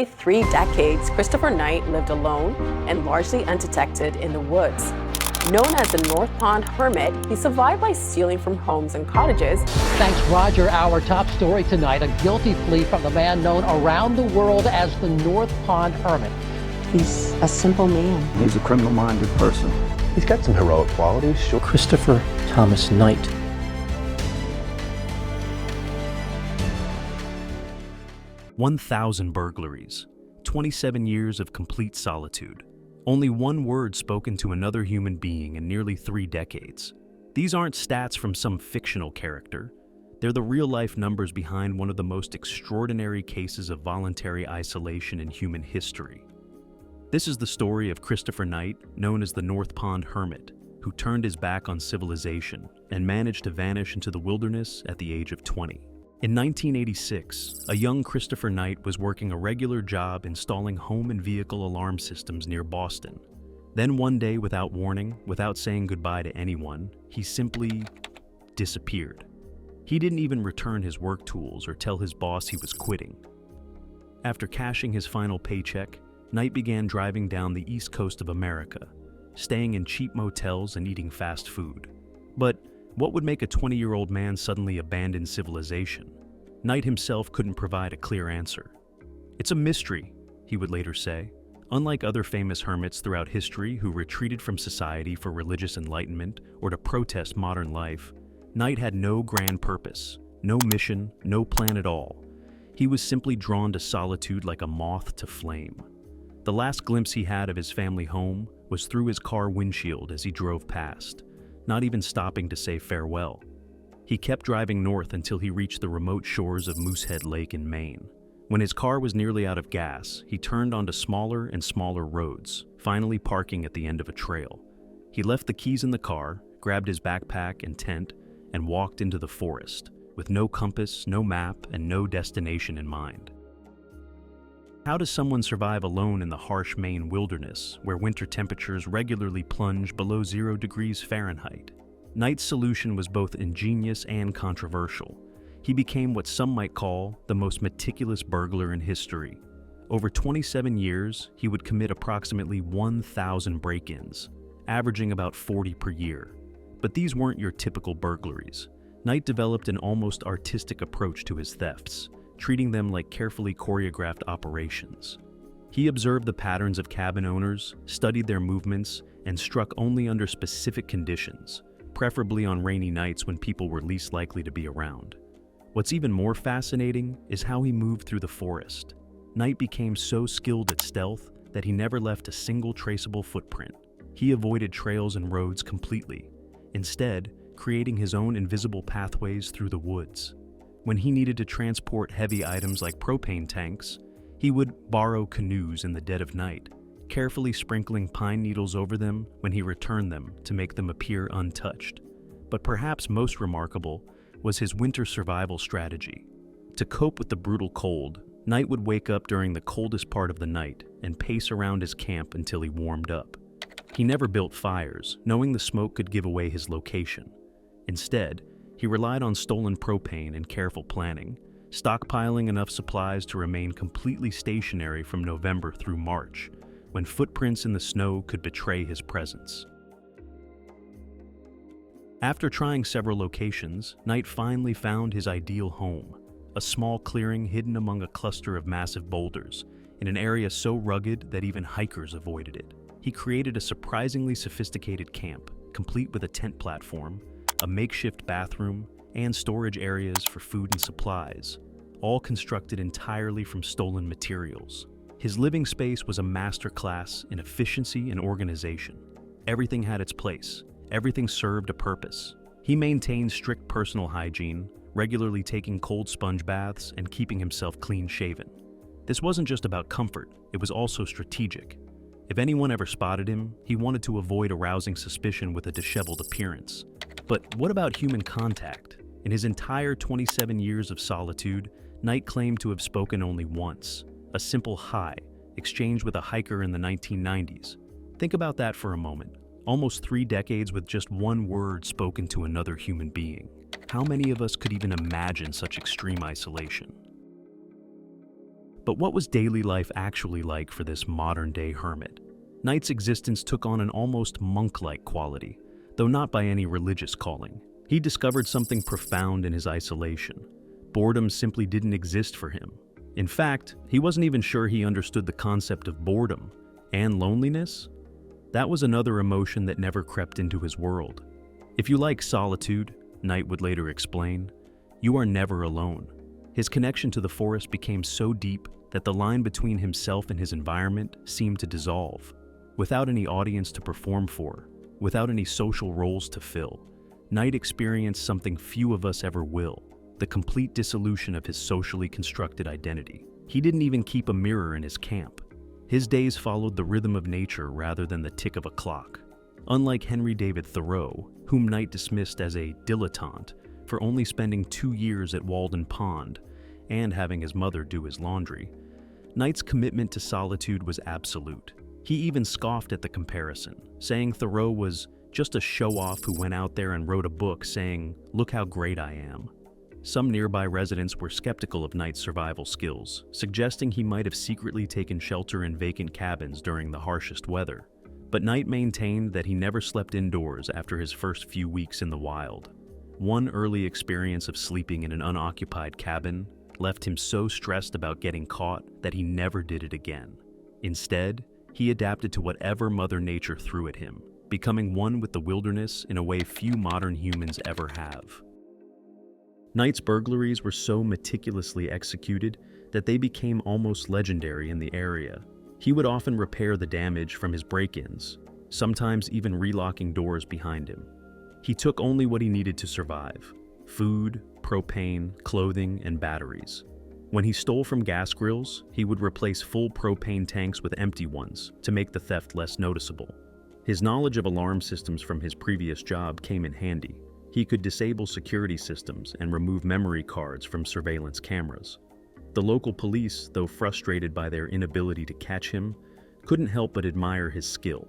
nearly 3 decades, Christopher Knight lived alone and largely undetected in the woods. Known as the North Pond Hermit, he survived by stealing from homes and cottages. Thanks, Roger. Our top story tonight, a guilty plea from the man known around the world as the North Pond Hermit. He's a simple man. He's a criminal-minded person. He's got some heroic qualities. Christopher Thomas Knight. "1,000 burglaries, 27 years of complete solitude. Only one word spoken to another human being in nearly 3 decades. These aren't stats from some fictional character. They're the real-life numbers behind one of the most extraordinary cases of voluntary isolation in human history. This is the story of Christopher Knight, known as the North Pond Hermit, who turned his back on civilization and managed to vanish into the wilderness at the age of 20. In 1986, a young Christopher Knight was working a regular job installing home and vehicle alarm systems near Boston. Then one day, without warning, without saying goodbye to anyone, he simply disappeared. He didn't even return his work tools or tell his boss he was quitting. After cashing his final paycheck, Knight began driving down the east coast of America, staying in cheap motels and eating fast food. But what would make a 20-year-old man suddenly abandon civilization? Knight himself couldn't provide a clear answer. "It's a mystery," he would later say. Unlike other famous hermits throughout history who retreated from society for religious enlightenment or to protest modern life, Knight had no grand purpose, no mission, no plan at all. He was simply drawn to solitude like a moth to flame. The last glimpse he had of his family home was through his car windshield as he drove past, not even stopping to say farewell. He kept driving north until he reached the remote shores of Moosehead Lake in Maine. When his car was nearly out of gas, he turned onto smaller and smaller roads, finally parking at the end of a trail. He left the keys in the car, grabbed his backpack and tent, and walked into the forest, with no compass, no map, and no destination in mind. How does someone survive alone in the harsh Maine wilderness, where winter temperatures regularly plunge below 0 degrees Fahrenheit? Knight's solution was both ingenious and controversial. He became what some might call the most meticulous burglar in history. Over 27 years, he would commit approximately 1,000 break-ins, averaging about 40 per year. But these weren't your typical burglaries. Knight developed an almost artistic approach to his thefts, treating them like carefully choreographed operations. He observed the patterns of cabin owners, studied their movements, and struck only under specific conditions, preferably on rainy nights when people were least likely to be around. What's even more fascinating is how he moved through the forest. Knight became so skilled at stealth that he never left a single traceable footprint. He avoided trails and roads completely, instead creating his own invisible pathways through the woods. When he needed to transport heavy items like propane tanks, he would borrow canoes in the dead of night, carefully sprinkling pine needles over them when he returned them to make them appear untouched. But perhaps most remarkable was his winter survival strategy. To cope with the brutal cold, Knight would wake up during the coldest part of the night and pace around his camp until he warmed up. He never built fires, knowing the smoke could give away his location. Instead, he relied on stolen propane and careful planning, stockpiling enough supplies to remain completely stationary from November through March, when footprints in the snow could betray his presence. After trying several locations, Knight finally found his ideal home, a small clearing hidden among a cluster of massive boulders, in an area so rugged that even hikers avoided it. He created a surprisingly sophisticated camp, complete with a tent platform, a makeshift bathroom, and storage areas for food and supplies, all constructed entirely from stolen materials. His living space was a masterclass in efficiency and organization. Everything had its place. Everything served a purpose. He maintained strict personal hygiene, regularly taking cold sponge baths and keeping himself clean-shaven. This wasn't just about comfort, it was also strategic. If anyone ever spotted him, he wanted to avoid arousing suspicion with a disheveled appearance. But what about human contact? In his entire 27 years of solitude, Knight claimed to have spoken only once, a simple hi, exchanged with a hiker in the 1990s. Think about that for a moment. Almost 3 decades with just one word spoken to another human being. How many of us could even imagine such extreme isolation? But what was daily life actually like for this modern-day hermit? Knight's existence took on an almost monk-like quality, though not by any religious calling. He discovered something profound in his isolation. Boredom simply didn't exist for him. In fact, he wasn't even sure he understood the concept of boredom and loneliness. That was another emotion that never crept into his world. If you like solitude, Knight would later explain, you are never alone. His connection to the forest became so deep that the line between himself and his environment seemed to dissolve. Without any audience to perform for, without any social roles to fill, Knight experienced something few of us ever will, the complete dissolution of his socially constructed identity. He didn't even keep a mirror in his camp. His days followed the rhythm of nature rather than the tick of a clock. Unlike Henry David Thoreau, whom Knight dismissed as a dilettante for only spending 2 years at Walden Pond and having his mother do his laundry, Knight's commitment to solitude was absolute. He even scoffed at the comparison, saying Thoreau was just a show-off who went out there and wrote a book saying, "Look how great I am." Some nearby residents were skeptical of Knight's survival skills, suggesting he might have secretly taken shelter in vacant cabins during the harshest weather. But Knight maintained that he never slept indoors after his first few weeks in the wild. One early experience of sleeping in an unoccupied cabin left him so stressed about getting caught that he never did it again. Instead, he adapted to whatever Mother Nature threw at him, becoming one with the wilderness in a way few modern humans ever have. Knight's burglaries were so meticulously executed that they became almost legendary in the area. He would often repair the damage from his break-ins, sometimes even relocking doors behind him. He took only what he needed to survive: food, propane, clothing, and batteries. When he stole from gas grills, he would replace full propane tanks with empty ones to make the theft less noticeable. His knowledge of alarm systems from his previous job came in handy. He could disable security systems and remove memory cards from surveillance cameras. The local police, though frustrated by their inability to catch him, couldn't help but admire his skill.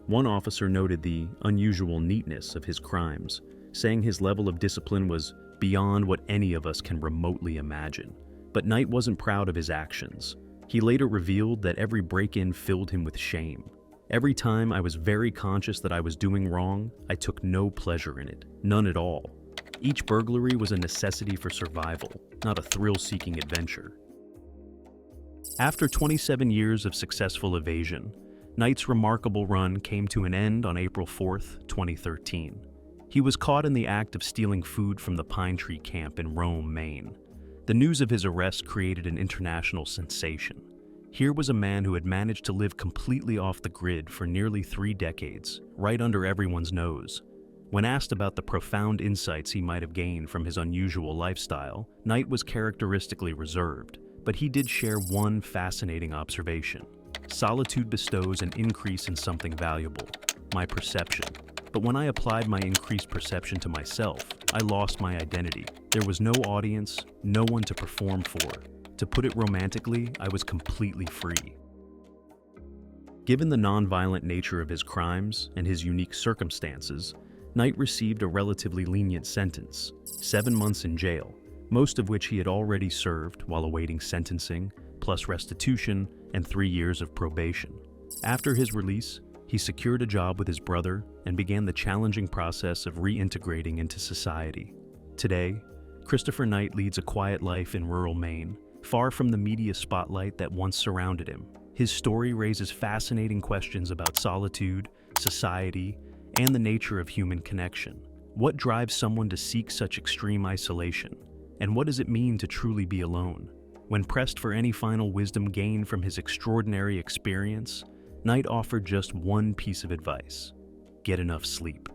One officer noted the unusual neatness of his crimes, saying his level of discipline was beyond what any of us can remotely imagine. But Knight wasn't proud of his actions. He later revealed that every break-in filled him with shame. Every time I was very conscious that I was doing wrong, I took no pleasure in it, none at all. Each burglary was a necessity for survival, not a thrill-seeking adventure. After 27 years of successful evasion, Knight's remarkable run came to an end on April 4th, 2013. He was caught in the act of stealing food from the Pine Tree Camp in Rome, Maine. The news of his arrest created an international sensation. Here was a man who had managed to live completely off the grid for nearly 3 decades, right under everyone's nose. When asked about the profound insights he might have gained from his unusual lifestyle, Knight was characteristically reserved, but he did share one fascinating observation. Solitude bestows an increase in something valuable, my perception. But when I applied my increased perception to myself, I lost my identity. There was no audience, no one to perform for. To put it romantically, I was completely free. Given the nonviolent nature of his crimes and his unique circumstances, Knight received a relatively lenient sentence, 7 months in jail, most of which he had already served while awaiting sentencing, plus restitution and 3 years of probation. After his release, he secured a job with his brother and began the challenging process of reintegrating into society. Today, Christopher Knight leads a quiet life in rural Maine, far from the media spotlight that once surrounded him. His story raises fascinating questions about solitude, society, and the nature of human connection. What drives someone to seek such extreme isolation? And what does it mean to truly be alone? When pressed for any final wisdom gained from his extraordinary experience, Knight offered just one piece of advice: get enough sleep.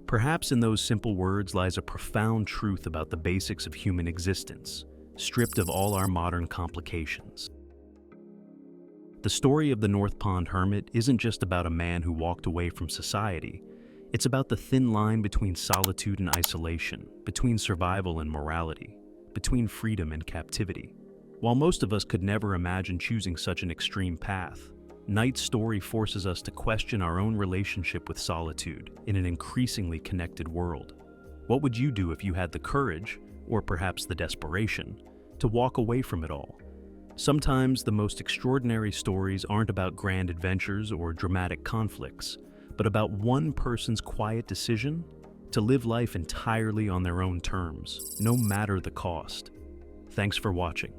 Perhaps in those simple words lies a profound truth about the basics of human existence, stripped of all our modern complications. The story of the North Pond Hermit isn't just about a man who walked away from society. It's about the thin line between solitude and isolation, between survival and morality, between freedom and captivity. While most of us could never imagine choosing such an extreme path, Knight's story forces us to question our own relationship with solitude in an increasingly connected world. What would you do if you had the courage, or perhaps the desperation, to walk away from it all? Sometimes the most extraordinary stories aren't about grand adventures or dramatic conflicts, but about one person's quiet decision to live life entirely on their own terms, no matter the cost. Thanks for watching.